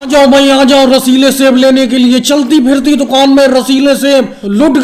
आ जाओ भाई आ जाओ रसीले सेब लेने के लिए। चलती फिरती दुकान में रसीले सेब लुट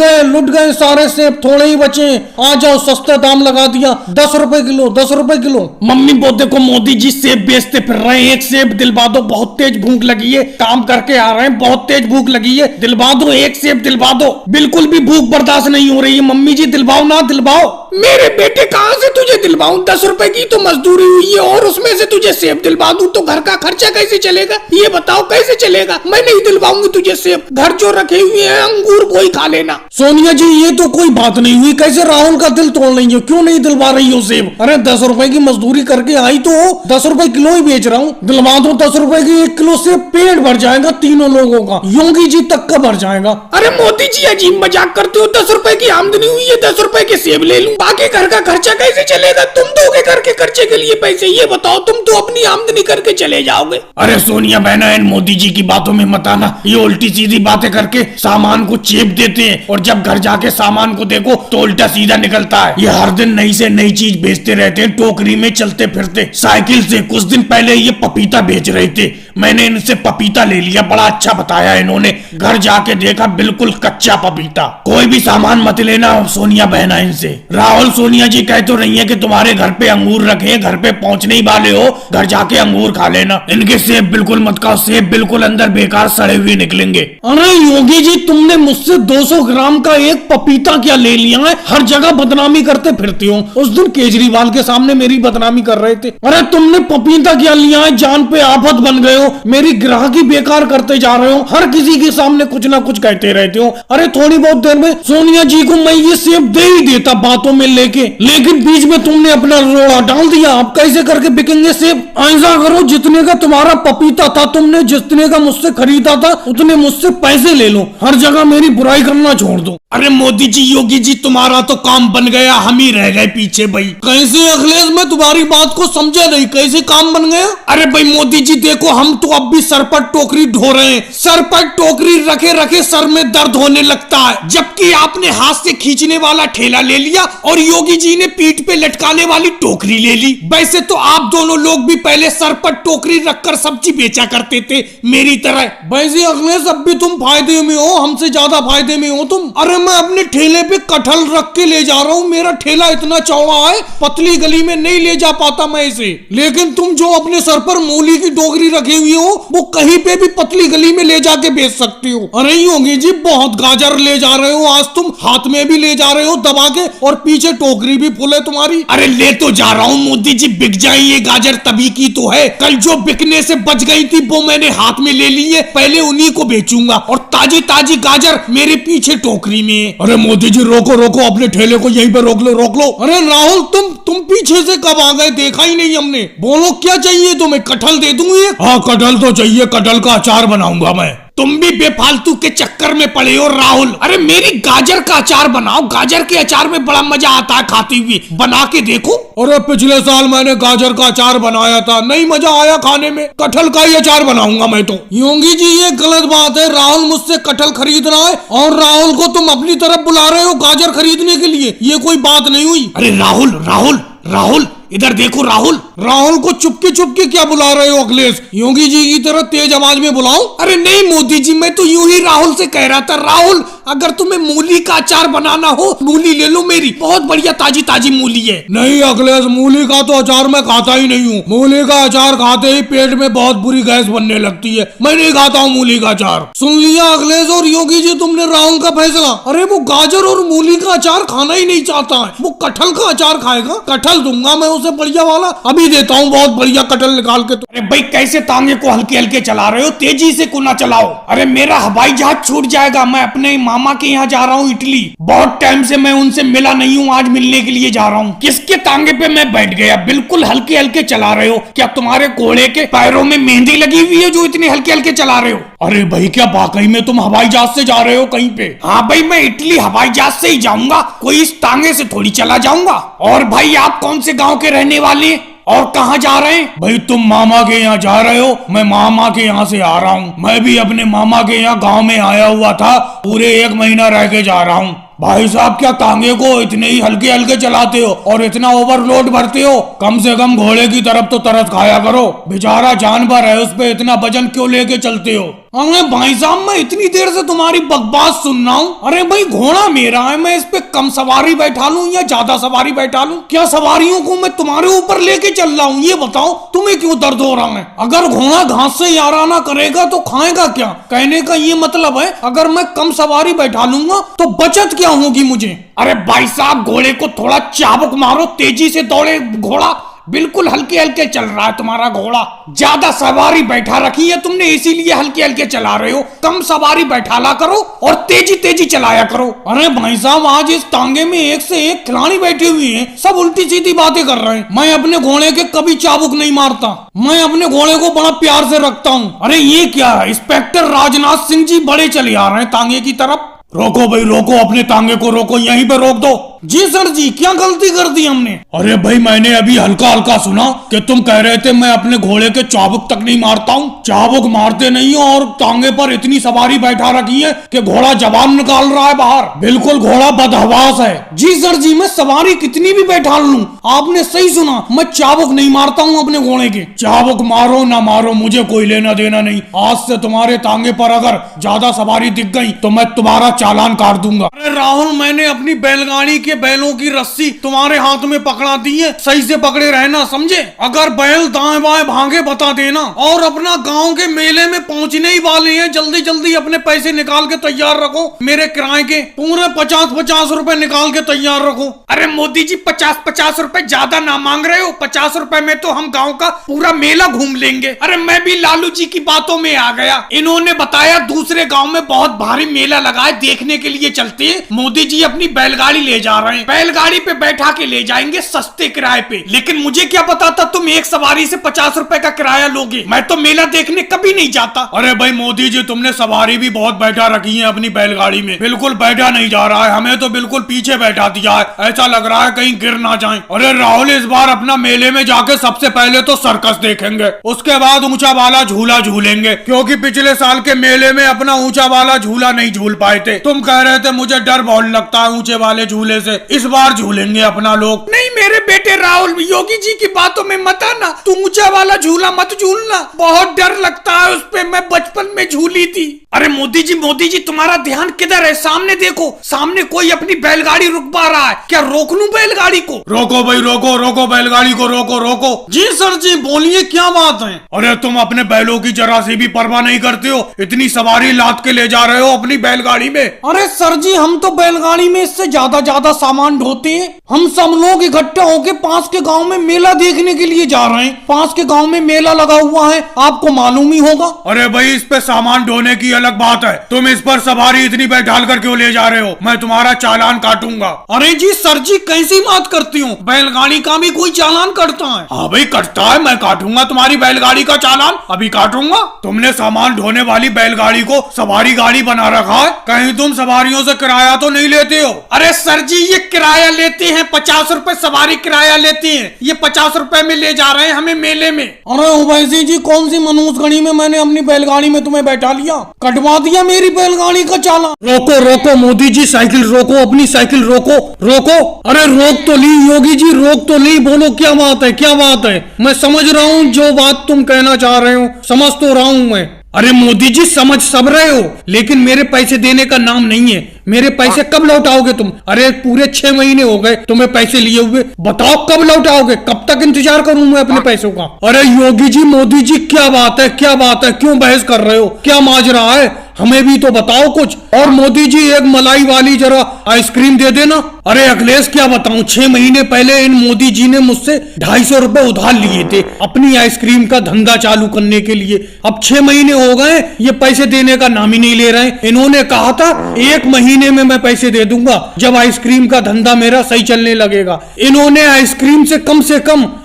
गए सारे सेब, थोड़े ही बचे। आ जाओ सस्ता दाम लगा दिया, 10 रुपए किलो, 10 रुपए किलो। मम्मी वो देखो मोदी जी सेब बेचते फिर रहे हैं, एक सेब दिलवा दो, बहुत तेज भूख लगी है, काम करके आ रहे हैं, बहुत तेज भूख लगी है, दिलवा दो एक सेब दिलवा दो। बिल्कुल भी भूख बर्दाश्त नहीं हो रही है मम्मी जी, दिलवाओ ना दिलवाओ। मेरे बेटे कहाँ से तुझे दिलवाऊं, 10 रुपए की तो मजदूरी हुई है और उसमें से तुझे सेब दिलवा दूं तो घर का खर्चा कैसे चलेगा, ये बताओ कैसे चलेगा। मैं नहीं दिलवाऊंगी तुझे सेब, घर जो रखे हुए हैं अंगूर वही खा लेना। सोनिया जी ये तो कोई बात नहीं हुई, कैसे राहुल का दिल तोड़ रही हो, क्यों नहीं दिलवा रही हो सेब। अरे 10 रुपए की मजदूरी करके आई तो 10 रुपए किलो ही बेच रहा हूँ, दिलवा दो 10 रुपए की 1 किलो सेब, पेट भर जाएगा तीनों लोगों का, योगी जी तक का भर जाएगा। अरे मोदी जी अजीब मजाक करते हो, 10 रुपए की आमदनी हुई है, 10 रुपए के सेब ले लूं, बाकी घर का खर्चा कैसे चलेगा। तुम दोगे घर के खर्चे के लिए पैसे, ये बताओ, तुम तो अपनी आमदनी करके चले जाओगे। अरे सोनिया बहना इन मोदी जी की बातों में मत आना, ये उल्टी सीधी बातें करके सामान को चेप देते हैं और जब घर जाके सामान को देखो तो उल्टा सीधा निकलता है। ये हर दिन नई से नई चीज बेचते रहते हैं, टोकरी में चलते फिरते साइकिल से। कुछ दिन पहले ये पपीता बेच रहे थे, मैंने इनसे पपीता ले लिया, बड़ा अच्छा बताया इन्होंने, घर जाके देखा बिल्कुल कच्चा पपीता। कोई भी सामान मत लेना सोनिया बहना इनसे। राहुल सोनिया जी कह तो रही है कि तुम्हारे घर पे अंगूर रखे, घर पे पहुंचने ही वाले हो, घर जाके अंगूर खा लेना। इनके सेब बिल्कुल मत खाओ, सेब बिल्कुल अंदर बेकार सड़े हुए निकलेंगे। अरे योगी जी तुमने मुझसे 200 ग्राम का एक पपीता क्या ले लिया है, हर जगह बदनामी करते फिरती हो। उस दिन केजरीवाल के सामने मेरी बदनामी कर रहे थे। अरे तुमने पपीता क्या लिया है, जान पे आफत बन गए हो, मेरी ग्राहकी बेकार करते जा रहे हो, हर किसी के सामने कुछ ना कुछ कहते रहते हो। अरे थोड़ी बहुत देर में सोनिया जी को मैं ये सेब दे ही देता बातों में लेके, लेकिन बीच में तुमने अपना रोड़ा डाल दिया। अब कैसे करके बिकेंगे सेब। ऐसा करो जितने का तुम्हारा पपीता था, तुमने जितने का मुझसे खरीदा था उतने मुझसे पैसे ले लो, हर जगह मेरी बुराई करना छोड़ दो। अरे मोदी जी योगी जी तुम्हारा तो काम बन गया, हम ही रह गए पीछे भाई। कैसे अखिलेश मैं तुम्हारी बात को समझा नहीं, कैसे काम बन गया। अरे भाई मोदी जी देखो, हम तो अब भी सर पर टोकरी ढो रहे हैं, सर पर टोकरी रखे रखे सर में दर्द होने लगता है, जबकि आपने हाथ से खींचने वाला ठेला ले लिया और योगी जी ने पीठ पे लटकाने वाली टोकरी ले ली। वैसे तो आप दोनों लोग भी पहले सर पर टोकरी रखकर सब्जी बेचा करते थे मेरी तरह। वैसे अखिलेश अब भी तुम फायदे में हो, हमसे ज्यादा फायदे में हो तुम। अरे मैं अपने ठेले पे कटहल रख के ले जा रहा हूँ, मेरा ठेला इतना चौड़ा है पतली गली में नहीं ले जा पाता मैं इसे, लेकिन तुम जो अपने सर पर मूली की टोकरी रखी हुई हो वो कहीं पे भी पतली गली में ले जाके बेच सकती हो। अरे योगी जी बहुत गाजर ले जा रहे हो, आज तुम हाथ में भी ले जा रहे हो दबा के और पीछे टोकरी भी फुल है तुम्हारी। अरे ले तो जा रहा हूँ मोदी जी, बिक जाए ये गाजर तभी की तो है, कल जो बिकने से बच गई थी वो मैंने हाथ में ले ली है, पहले उन्हीं को बेचूंगा और ताजी ताजी गाजर मेरे पीछे टोकरी में। अरे मोदी जी रोको रोको, अपने ठेले को यहीं पे रोक लो रोक लो। अरे राहुल तुम पीछे से कब आ गए, देखा ही नहीं हमने। बोलो क्या चाहिए तुम्हें, कटहल दे दूं ये। हाँ कटहल तो चाहिए, कटहल का अचार बनाऊंगा मैं। तुम भी बेफालतू के चक्कर में पड़े हो राहुल। अरे मेरी गाजर का अचार बनाओ, गाजर के अचार में बड़ा मजा आता है खाती हुई, बना के देखो। अरे पिछले साल मैंने गाजर का अचार बनाया था, नहीं मजा आया खाने में, कटहल का ही अचार बनाऊंगा मैं तो। योगी जी ये गलत बात है, राहुल मुझसे कटहल खरीद रहा है और राहुल को तुम अपनी तरफ बुला रहे हो गाजर खरीदने के लिए, ये कोई बात नहीं हुई। अरे राहुल राहुल राहुल इधर देखो राहुल। राहुल को चुपके क्या बुला रहे हो अखिलेश, योगी जी की तरह तेज आवाज में बुलाओ। अरे नहीं मोदी जी, मैं तो यूं ही राहुल से कह रहा था, राहुल अगर तुम्हें मूली का अचार बनाना हो मूली ले लो, मेरी बहुत बढ़िया ताजी ताजी मूली है। नहीं अखिलेश, मूली का तो अचार मैं खाता ही नहीं हूँ, मूली का अचार खाते ही पेट में बहुत बुरी गैस बनने लगती है, मैं नहीं खाता हूँ मूली का अचार। सुन लिया अखिलेश और योगी जी तुमने राहुल का फैसला। अरे वो गाजर और मूली का अचार खाना ही नहीं चाहता है, वो कटहल का अचार खाएगा। कटहल दूंगा मैं उसे बढ़िया वाला, अभी देता हूँ बहुत बढ़िया कटहल निकाल के। अरे भाई कैसे तांगे को हल्के हल्के चला रहे हो, तेजी से को ना चलाओ। अरे मेरा हवाई जहाज छूट जाएगा, मैं अपने मामा के यहाँ जा रहा हूँ इटली, बहुत टाइम से मैं उनसे मिला नहीं हूँ, आज मिलने के लिए जा रहा हूँ। किसके तांगे पे मैं बैठ गया, बिल्कुल हल्के हल्के चला रहे हो, क्या तुम्हारे घोड़े के पैरों में मेहंदी लगी हुई है जो इतने हल्के हल्के चला रहे हो। अरे भाई क्या वाकई में तुम हवाई जहाज से जा रहे हो कहीं पे। हाँ भाई मैं इटली हवाई जहाज से ही जाऊंगा, कोई इस तांगे से थोड़ी चला जाऊंगा। और भाई आप कौन से गांव के रहने वाले हैं और कहाँ जा रहे हैं। भाई तुम मामा के यहाँ जा रहे हो, मैं मामा के यहाँ से आ रहा हूँ, मैं भी अपने मामा के यहाँ गांव में आया हुआ था, पूरे 1 महीना रह के जा रहा हूँ। भाई साहब क्या टांगे को इतने ही हल्के हल्के चलाते हो और इतना ओवरलोड भरते हो? कम से कम घोड़े की तरफ तो तरस खाया करो, बेचारा जानवर है, उस पे इतना वजन क्यों लेके चलते हो? अरे भाई साहब मैं इतनी देर से तुम्हारी बकवास सुन रहा हूँ। अरे भाई घोड़ा मेरा है, मैं इस पे कम सवारी बैठा लूं या ज्यादा सवारी बैठा लूं? क्या सवारियों को मैं तुम्हारे ऊपर लेके चल रहा हूँ? ये बताओ तुम्हें क्यों दर्द हो रहा है? अगर घोड़ा घास से याराना करेगा तो खाएगा क्या? कहने का ये मतलब है अगर मैं कम सवारी बैठा लूंगा तो बचत क्या होगी मुझे? अरे भाई साहब घोड़े को थोड़ा चाबुक मारो, तेजी से दौड़े घोड़ा। बिल्कुल हल्के हल्के चल रहा है तुम्हारा घोड़ा, ज्यादा सवारी बैठा रखी है तुमने इसीलिए हल्के हल्के चला रहे हो। कम सवारी बैठाला करो और तेजी तेजी चलाया करो। अरे भाई साहब आज इस टांगे में एक से एक खिलाड़ी बैठे हुए हैं, सब उल्टी सीधी बातें कर रहे हैं। मैं अपने घोड़े के कभी चाबुक नहीं मारता, मैं अपने घोड़े को बड़ा प्यार से रखता हूँ। अरे ये क्या है, इंस्पेक्टर राजनाथ सिंह जी बड़े चले आ रहे हैं टांगे की तरफ। रोको भाई रोको, अपने टांगे को रोको, यहीं पे रोक दो। जी सर जी, क्या गलती कर दी हमने? अरे भाई मैंने अभी हल्का हल्का सुना कि तुम कह रहे थे मैं अपने घोड़े के चाबुक तक नहीं मारता हूँ। चाबुक मारते नहीं हो और टांगे पर इतनी सवारी बैठा रखी है कि घोड़ा जबान निकाल रहा है बाहर। बिल्कुल घोड़ा बदहवास है। जी सर जी, मैं सवारी कितनी भी बैठा लूं, आपने सही सुना, मैं चाबुक नहीं मारता हूँ अपने घोड़े के। चाबुक मारो ना मारो मुझे कोई लेना देना नहीं। आज से तुम्हारे टांगे पर अगर ज्यादा सवारी दिख गई तो मैं तुम्हारा चालान काट दूंगा। अरे राहुल, मैंने अपनी बैलगाड़ी के बैलों की रस्सी तुम्हारे हाथ में पकड़ा दी है, सही से पकड़े रहना, समझे? अगर बैल दाएं बाएं भागे बता देना। और अपना गांव के मेले में पहुंचने ही वाले हैं, जल्दी जल्दी अपने पैसे निकाल के तैयार रखो। मेरे किराए के पूरे 50-50 रुपए निकाल के तैयार रखो। अरे मोदी जी 50-50 रुपए ज्यादा ना मांग रहे हो? 50 रुपए में तो हम गाँव का पूरा मेला घूम लेंगे। अरे मैं भी लालू जी की बातों में आ गया, इन्होंने बताया दूसरे गाँव में बहुत भारी मेला लगा है, देखने के लिए चलते हैं। मोदी जी अपनी बैलगाड़ी ले जा रहे हैं, बैलगाड़ी पे बैठा के ले जाएंगे सस्ते किराए पे। लेकिन मुझे क्या पता था तुम एक सवारी से 50 रुपए का किराया लोगे। मैं तो मेला देखने कभी नहीं जाता। अरे भाई मोदी जी, तुमने सवारी भी बहुत बैठा रखी है अपनी बैलगाड़ी में, बिल्कुल बैठा नहीं जा रहा है, हमें तो बिल्कुल पीछे बैठा दिया है, ऐसा लग रहा है कहीं गिर ना जाए। अरे राहुल, इस बार अपना मेले में जाके सबसे पहले तो सर्कस देखेंगे, उसके बाद ऊंचा वाला झूला झूलेंगे, क्योंकि पिछले साल के मेले में अपना ऊंचा वाला झूला नहीं झूल पाए थे। तुम कह रहे थे मुझे डर बहुत लगता है ऊंचे वाले झूले से, इस बार झूलेंगे अपना लोग। नहीं मेरे बेटे राहुल, योगी जी की बातों में मत आना, तू ऊंचा वाला झूला मत झूलना, बहुत डर लगता है उस पे, मैं बचपन में झूली थी। अरे मोदी जी तुम्हारा ध्यान किधर है? सामने देखो, सामने कोई अपनी बैलगाड़ी रुकवा रहा है, क्या रोक लूं बैलगाड़ी को? रोको भाई रोको, रोको बैलगाड़ी को, रोको रोको। जी सर जी, बोलिए क्या बात है? अरे तुम अपने बैलों की जरा सी भी परवाह नहीं करते हो, इतनी सवारी लाद के ले जा रहे हो अपनी बैलगाड़ी में। अरे सर जी, हम तो बैलगाड़ी में इससे ज्यादा सामान ढोते हैं। हम सब लोग इकट्ठा होके पास के गांव में मेला देखने के लिए जा रहे हैं। पास के गांव में मेला लगा हुआ है, आपको मालूम ही होगा। अरे भाई, इस पे सामान ढोने की अलग बात है, तुम इस पर सवारी इतनी बैठाल कर क्यों ले जा रहे हो? मैं तुम्हारा चालान काटूंगा। अरे जी सर जी, कैसी बात करती हूँ, बैलगाड़ी का भी कोई चालान कटता है? हाँ भाई कटता है, मैं काटूंगा तुम्हारी बैलगाड़ी का चालान, अभी काटूंगा। तुमने सामान ढोने वाली बैलगाड़ी को सवारी गाड़ी बना रखा है, कहीं तुम सवारियों से किराया तो नहीं लेते हो? अरे सर जी, ये किराया लेते हैं, 50 रुपए सवारी किराया लेती है, ये 50 रुपए में ले जा रहे हैं हमें मेले में। अरे उवैसी जी, कौन सी मनुष्यगढ़ी में मैंने अपनी बैलगाड़ी में तुम्हें बैठा लिया, कटवा दिया मेरी बैलगाड़ी का चालान। रोको रोको मोदी जी, साइकिल रोको, अपनी साइकिल रोको रोको। अरे रोक तो ली योगी जी, रोक तो ली, बोलो क्या बात है, क्या बात है? मैं समझ रहा हूँ जो बात तुम कहना चाह रहे हो, समझ तो रहा हूँ मैं। अरे मोदी जी, समझ सब रहे हो, लेकिन मेरे पैसे देने का नाम नहीं है। मेरे पैसे कब लौटाओगे तुम? अरे पूरे 6 महीने हो गए तुम्हें पैसे लिए हुए, बताओ कब लौटाओगे? कब तक इंतजार करूं मैं अपने पैसों का? अरे योगी जी, मोदी जी, क्या बात है, क्या बात है, क्यों बहस कर रहे हो, क्या माजरा है, हमें भी तो बताओ कुछ। और मोदी जी, एक मलाई वाली जरा आइसक्रीम दे देना। अरे अखिलेश, क्या बताऊं, 6 महीने पहले इन मोदी जी ने मुझसे 250 रुपए उधार लिए थे अपनी आइसक्रीम का धंधा चालू करने के लिए। अब 6 महीने हो गए, ये पैसे देने का नाम ही नहीं ले रहे हैं। इन्होंने कहा था 1 महीने में मैं पैसे दे दूंगा जब आइसक्रीम का धंधा मेरा सही चलने लगेगा। इन्होंने आइसक्रीम से कम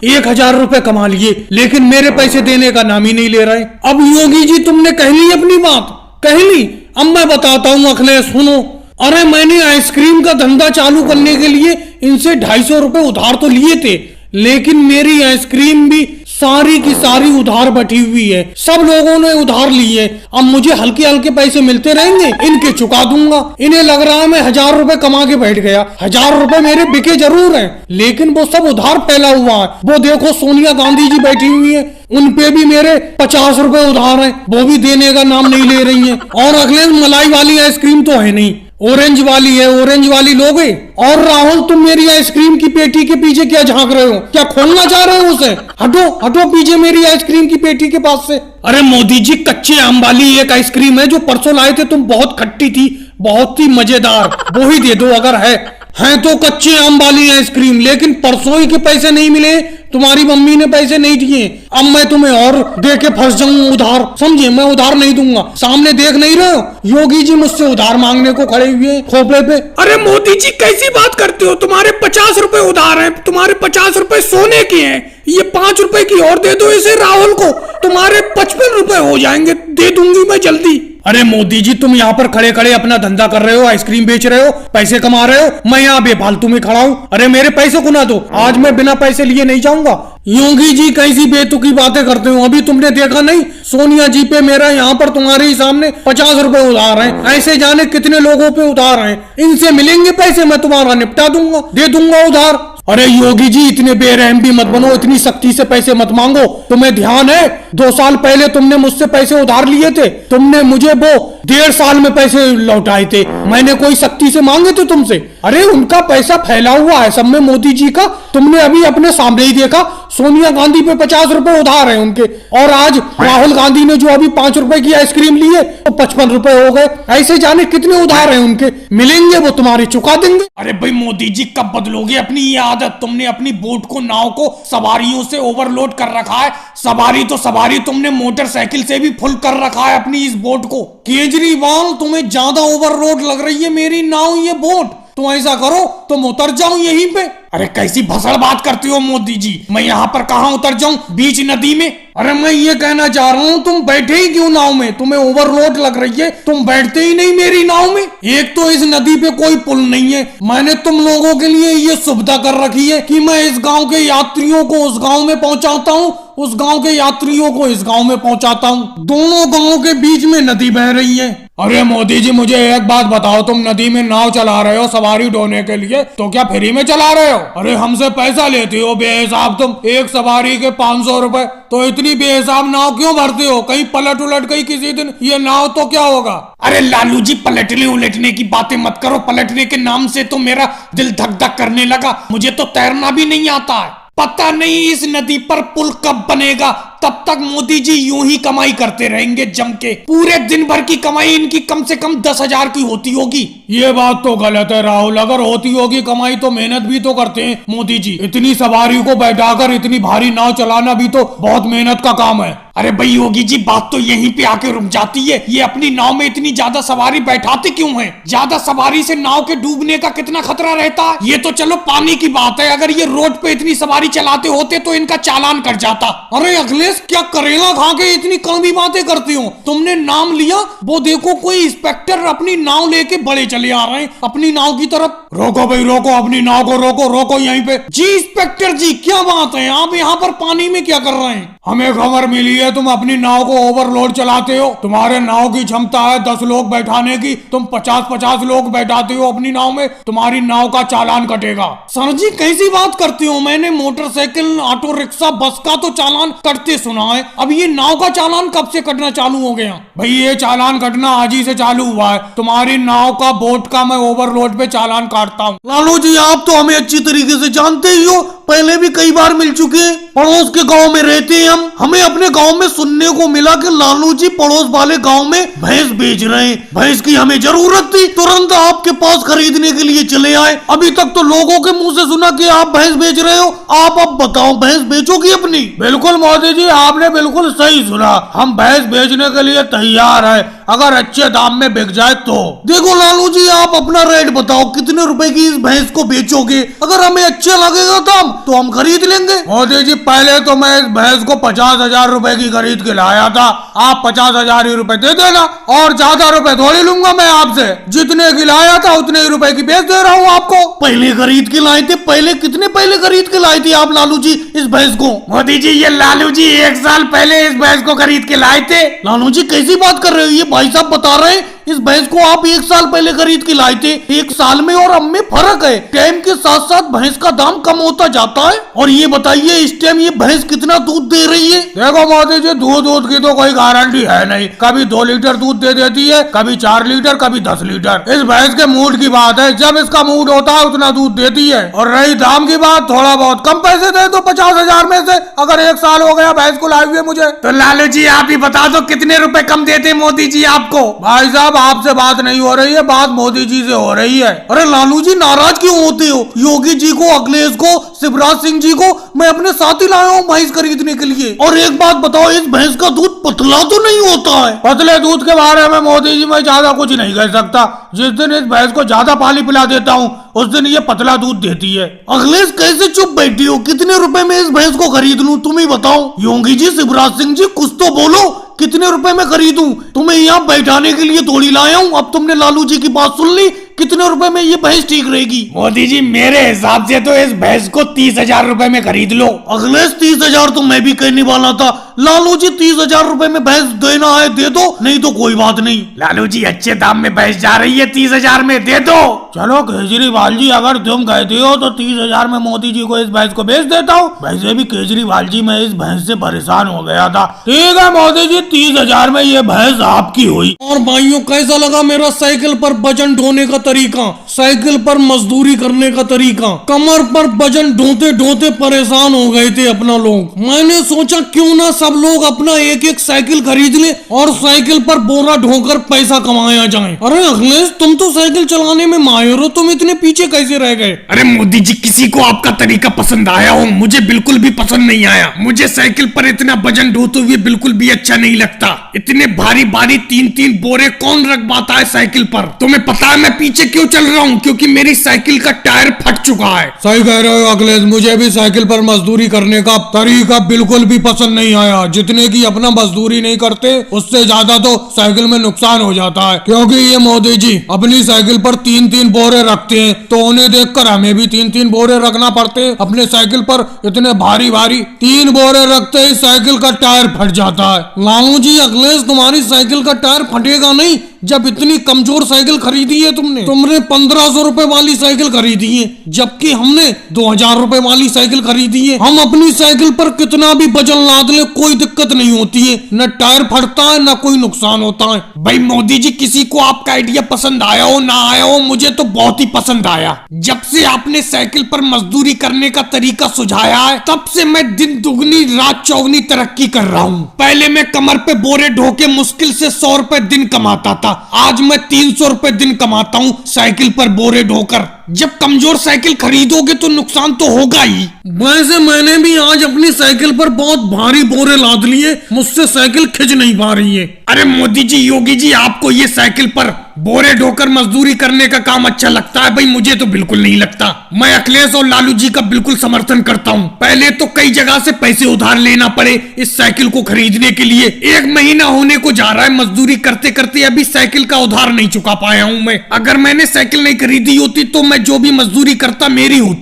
1000 रुपए कमा लिए, लेकिन मेरे पैसे देने का नाम ही नहीं ले रहे। अब योगी जी, तुमने कह ली अपनी बात, कह ली। अब मैं बताता हूँ अखिलेश, सुनो। अरे मैंने आइसक्रीम का धंधा चालू करने के लिए इनसे 250 रुपए उधार तो लिए थे, लेकिन मेरी आइसक्रीम भी सारी की सारी उधार बैठी हुई है, सब लोगों ने उधार ली है। अब मुझे हल्के हल्के पैसे मिलते रहेंगे, इनके चुका दूंगा। इन्हें लग रहा है मैं 1000 रुपए कमा के बैठ गया। 1000 रुपए मेरे बिके जरूर हैं, लेकिन वो सब उधार फैला हुआ है। वो देखो सोनिया गांधी जी बैठी हुई है, उन पे भी मेरे 50 रुपए उधार हैं, वो भी देने का नाम नहीं ले रही हैं। और अगले मलाई वाली आइसक्रीम तो है नहीं, ऑरेंज वाली है, ऑरेंज वाली लोगे। और राहुल तुम मेरी आइसक्रीम की पेटी के पीछे क्या झांक रहे हो, क्या खोलना चाह रहे हो उसे? हटो हटो पीछे मेरी आइसक्रीम की पेटी के पास से। अरे मोदी जी, कच्चे आम वाली एक आइसक्रीम है जो परसों लाए थे तुम, बहुत खट्टी थी, बहुत ही मजेदार, वो ही दे दो अगर है तो कच्चे आम वाली आइसक्रीम। लेकिन परसों ही के पैसे नहीं मिले, तुम्हारी मम्मी ने पैसे नहीं दिए, अब मैं तुम्हें और दे के फंस जाऊं उधार, समझे? मैं उधार नहीं दूंगा। सामने देख नहीं रहे हो, योगी जी मुझसे उधार मांगने को खड़े हुए खोपड़े पे। अरे मोदी जी कैसी बात करते हो, तुम्हारे 50 रुपए उधार हैं, तुम्हारे 50 रुपए सोने के हैं, ये 5 रुपए की और दे दो इसे राहुल को, तुम्हारे 55 रुपए हो जाएंगे, दे दूंगी मैं जल्दी। अरे मोदी जी, तुम यहाँ पर खड़े खड़े अपना धंधा कर रहे हो, आइसक्रीम बेच रहे हो, पैसे कमा रहे हो, मैं यहाँ बेफालतू में खड़ा हूँ। अरे मेरे पैसे को ना दो, आज मैं बिना पैसे लिए नहीं जाऊंगा। योगी जी कैसी बेतुकी बातें करते हो, अभी तुमने देखा नहीं सोनिया जी पे मेरा यहाँ पर तुम्हारे ही सामने 50 रुपए उधार हैं, ऐसे जाने कितने लोगों पे उधार हैं। इनसे मिलेंगे पैसे, मैं तुम्हारा निपटा दूंगा, दे दूंगा उधार। अरे योगी जी, इतने बेरहम भी मत बनो, इतनी सख्ती से पैसे मत मांगो। तुम्हें ध्यान है 2 साल पहले तुमने मुझसे पैसे उधार लिए थे, तुमने मुझे वो 1.5 साल में पैसे लौटाए थे, मैंने कोई सख्ती से मांगे थे तुमसे? अरे उनका पैसा फैला हुआ है सब में, मोदी जी का तुमने अभी अपने सामने ही देखा, सोनिया गांधी पे 50 रुपए उधार है उनके, और आज राहुल गांधी ने जो अभी 5 रुपए की आइसक्रीम ली है तो 55 रुपए हो गए। ऐसे जाने कितने उधार हैं उनके, मिलेंगे वो तुम्हारे, चुका देंगे। अरे भाई मोदी जी, कब बदलोगे अपनी ये आदत? तुमने अपनी बोट को, नाव को सवारियों से ओवरलोड कर रखा है। सवारी तो सवारी, तुमने मोटरसाइकिल से भी फुल कर रखा है अपनी इस बोट को। केजरीवाल, तुम्हें ज्यादा ओवरलोड लग रही है मेरी नाव, ये बोट। तो ऐसा करो, तुम उतर जाओ यहीं पे। अरे कैसी भसड़ बात करती हो मोदी जी, मैं यहाँ पर कहाँ उतर जाऊं, बीच नदी में? अरे मैं ये कहना चाह रहा हूँ, तुम बैठे ही क्यों नाव में? तुम्हें ओवरलोड लग रही है, तुम बैठते ही नहीं मेरी नाव में। एक तो इस नदी पे कोई पुल नहीं है, मैंने तुम लोगों के लिए ये सुविधा कर रखी है कि मैं इस गांव के यात्रियों को उस गांव में पहुंचाता हूँ, उस गांव के यात्रियों को इस गांव में पहुंचाता हूँ। दोनों गांवों के बीच में नदी बह रही है। अरे मोदी जी, मुझे एक बात बताओ, तुम नदी में नाव चला रहे हो सवारी ढोने के लिए, तो क्या फ्री में चला रहे हो? अरे हमसे पैसा लेते हो बेहिसाब तुम, एक सवारी के 500 रुपए, तो इतनी बेहिसाब नाव क्यों भरते हो? कहीं पलट उलट गई किसी दिन ये नाव तो क्या होगा? अरे लालू जी, पलटने उलटने की बातें मत करो, पलटने के नाम से तो मेरा दिल धक धक करने लगा। मुझे तो तैरना भी नहीं आता है, पता नहीं इस नदी पर पुल कब बनेगा, तब तक मोदी जी यूं ही कमाई करते रहेंगे जम के। पूरे दिन भर की कमाई इनकी कम से कम 10,000 की होती होगी। ये बात तो गलत है राहुल, अगर होती होगी कमाई तो मेहनत भी तो करते हैं मोदी जी। इतनी सवारी को बैठाकर इतनी भारी नाव चलाना भी तो बहुत मेहनत का काम है। अरे भाई योगी जी, बात तो यहीं पे आके रुक जाती है, ये अपनी नाव में इतनी ज्यादा सवारी बैठाते क्यों हैं? ज्यादा सवारी से नाव के डूबने का कितना खतरा रहता है? ये तो चलो पानी की बात है, अगर ये रोड पे इतनी सवारी चलाते होते तो इनका चालान कट जाता। अरे अखिलेश, क्या करेला खा के इतनी कड़वी बातें करती हो? तुमने नाम लिया, वो देखो कोई इंस्पेक्टर अपनी नाव लेके बड़े चले आ रहे हैं अपनी नाव की तरफ। रोको भाई रोको, अपनी नाव को रोको, रोको यहीं पे। जी इंस्पेक्टर जी, क्या बात है, आप यहाँ पर पानी में क्या कर रहे हैं? हमें खबर मिली है तुम अपनी नाव को ओवरलोड चलाते हो, तुम्हारे नाव की क्षमता है 10 लोग बैठाने की, तुम 50-50 लोग बैठाते हो अपनी नाव में, तुम्हारी नाव का चालान कटेगा। सर जी कैसी बात करते हो, मैंने मोटरसाइकिल, ऑटो रिक्शा, बस का तो चालान कटते सुना है, अब ये नाव का चालान कब से कटना चालू हो गया? भाई ये चालान कटना आज ही से चालू हुआ है, तुम्हारी नाव का, बोट का मैं ओवरलोड पे चालान काटता हूँ। लालू जी, आप तो हमें अच्छी तरीके से जानते ही हो, पहले भी कई बार मिल चुके हैं, पड़ोस के गांव में रहते हैं हम, हमें अपने गांव में सुनने को मिला कि लालू जी पड़ोस वाले गांव में भैंस बेच रहे हैं, भैंस की हमें जरूरत थी, तुरंत आपके पास खरीदने के लिए चले आए। अभी तक तो लोगों के मुंह से सुना कि आप भैंस बेच रहे हो, आप अब बताओ भैंस बेचोगी अपनी? बिल्कुल मोदी जी, आपने बिल्कुल सही सुना, हम भैंस बेचने के लिए तैयार है, अगर अच्छे दाम में बिक जाए तो। देखो लालू जी, आप अपना रेट बताओ, कितने रुपए की इस भैंस को बेचोगे? अगर हमें अच्छा लगेगा तो हम तो हम खरीद लेंगे। मोदी जी पहले तो मैं इस भैंस को 50,000 रुपए की खरीद के लाया था, आप 50,000 ही रुपए दे देना और ज्यादा रुपए थोड़ी लूंगा मैं आपसे। जितने की लाया था उतने ही रुपए की बेच दे रहा हूँ आपको। पहले खरीद के लाए थे, कितने पहले खरीद के लाए थे आप लालू जी इस भैंस को? मोदी जी ये लालू जी 1 साल पहले इस भैंस को खरीद के लाए थे। लालू जी कैसी बात कर रहे हो? ये भाई साहब बता रहे हैं इस भैंस को आप 1 साल पहले खरीद के लाए थे। 1 साल में और अब में फर्क है। टाइम के साथ साथ भैंस का दाम कम होता जाता है। और ये बताइए इस टाइम ये भैंस कितना दूध दे रही है? देखो मोदी जी दूध की तो कोई गारंटी है नहीं, कभी 2 लीटर दूध दे देती है, कभी 4 लीटर, कभी 10 लीटर। इस भैंस के मूड की बात है, जब इसका मूड होता है उतना दूध देती है। और रही दाम की बात, थोड़ा बहुत कम पैसे दे दो 50,000 में से, अगर 1 साल हो गया भैंस को लाए हुए मुझे। तो लालू जी आप ही बता दो कितने रुपए कम देते मोदी जी आपको? भाई साहब आपसे बात नहीं हो रही है, बात मोदी जी से हो रही है। अरे लालू जी नाराज क्यों होते हो? योगी जी को, अखिलेश को, शिवराज सिंह जी को मैं अपने साथ ही लाया हूँ भैंस खरीदने के लिए। और एक बात बताओ, इस भैंस का दूध पतला तो नहीं होता है? पतले दूध के बारे में मोदी जी मैं ज्यादा कुछ नहीं कह सकता। जिस दिन इस भैंस को ज्यादा पानी पिला देता हूँ उस दिन ये पतला दूध देती है। अखिलेश कैसे चुप बैठी हो? कितने रुपए में इस भैंस को खरीद लूं तुम ही बताओ? योगी जी, शिवराज सिंह जी कुछ तो बोलो, कितने रुपए में खरीदूं? तुम्हें यहाँ बैठाने के लिए थोड़ी लाया हूँ। अब तुमने लालू जी की बात सुन ली, कितने रुपए में ये भैंस ठीक रहेगी? मोदी जी मेरे हिसाब से तो इस भैंस को 30,000 रुपए में खरीद लो। अखिलेश 30,000 तो मैं भी कहने वाला था। लालू जी 30,000 रुपए में भैंस देना है दे दो, नहीं तो कोई बात नहीं। लालू जी अच्छे दाम में भैंस जा रही है, 30,000 में दे दो। चलो केजरीवाल जी अगर तुम कहते हो तो 30,000 में मोदी जी को इस भैंस को बेच देता हूँ। वैसे भी केजरीवाल जी मैं इस भैंस से परेशान हो गया था। ठीक है मोदी जी 30,000 में ये भैंस आपकी हुई। और भाइयों कैसा लगा मेरा साइकिल पर वजन ढोने का तरीका, साइकिल पर मजदूरी करने का तरीका? कमर पर वजन ढोते ढोते परेशान हो गए थे अपना लोग। मैंने सोचा क्यों ना सब लोग अपना एक एक साइकिल खरीद ले और साइकिल पर बोरा ढोकर पैसा कमाया जाए। अरे अखिलेश तुम तो साइकिल चलाने में माहिर हो, तुम इतने पीछे कैसे रह गए? अरे मोदी जी किसी को आपका तरीका पसंद आया हो, मुझे बिल्कुल भी पसंद नहीं आया। मुझे साइकिल पर इतना वजन ढोते हुए बिल्कुल भी अच्छा नहीं लगता। इतने भारी भारी 3-3 बोरे कौन रख पाता है साइकिल पर? तुम्हें पता है मैं पीछे क्यों चल रहा हूँ? क्योंकि मेरी साइकिल का टायर फट चुका है। सही कह रहे हो अखिलेश, मुझे भी साइकिल पर मजदूरी करने का तरीका बिल्कुल भी पसंद नहीं आया। जितने की अपना मजदूरी नहीं करते उससे ज्यादा तो साइकिल में नुकसान हो जाता है। क्योंकि ये मोदी जी अपनी साइकिल पर 3-3 बोरे रखते हैं, तो उन्हें देखकर हमें भी 3-3 बोरे रखना पड़ते हैं अपने साइकिल पर। इतने भारी भारी 3 बोरे रखते ही साइकिल का टायर फट जाता है। लालू जी अखिलेश तुम्हारी साइकिल का टायर फटेगा नहीं जब इतनी कमजोर साइकिल खरीदी है तुमने। 1500 रुपए वाली साइकिल खरीदी है, जबकि हमने 2000 रुपए वाली साइकिल खरीदी है। हम अपनी साइकिल पर कितना भी वजन लाद ले कोई दिक्कत नहीं होती है, न टायर फटता है न कोई नुकसान होता है। भाई मोदी जी किसी को आपका आइडिया पसंद आया हो ना आया हो, मुझे तो बहुत ही पसंद आया। जब से आपने साइकिल पर मजदूरी करने का तरीका सुझाया है तब से मैं दिन दुगनी रात चौगनी तरक्की कर रहा हूँ। पहले मैं कमर पे बोरे ढोके मुश्किल से 100 रुपए दिन कमाता था, आज मैं 300 रुपए दिन कमाता हूँ साइकिल पर बोरे ढोकर। जब कमजोर साइकिल खरीदोगे तो नुकसान तो होगा ही। वैसे मैंने भी आज अपनी साइकिल पर बहुत भारी बोरे लाद लिए, मुझसे साइकिल खिंच नहीं पा रही है। अरे मोदी जी, योगी जी, आपको ये साइकिल पर बोरे ढोकर मजदूरी करने का काम अच्छा लगता है? भाई मुझे तो बिल्कुल नहीं लगता। मैं अखिलेश और लालू जी का बिल्कुल समर्थन करता हूँ। पहले तो कई जगह से पैसे उधार लेना पड़े इस साइकिल को खरीदने के लिए। 1 महीना होने को जा रहा है मजदूरी करते करते, अभी साइकिल का उधार नहीं चुका पाया हूँ मैं। अगर मैंने साइकिल नहीं खरीदी होती तो मैं जो भी मजदूरी करता मेरी होती।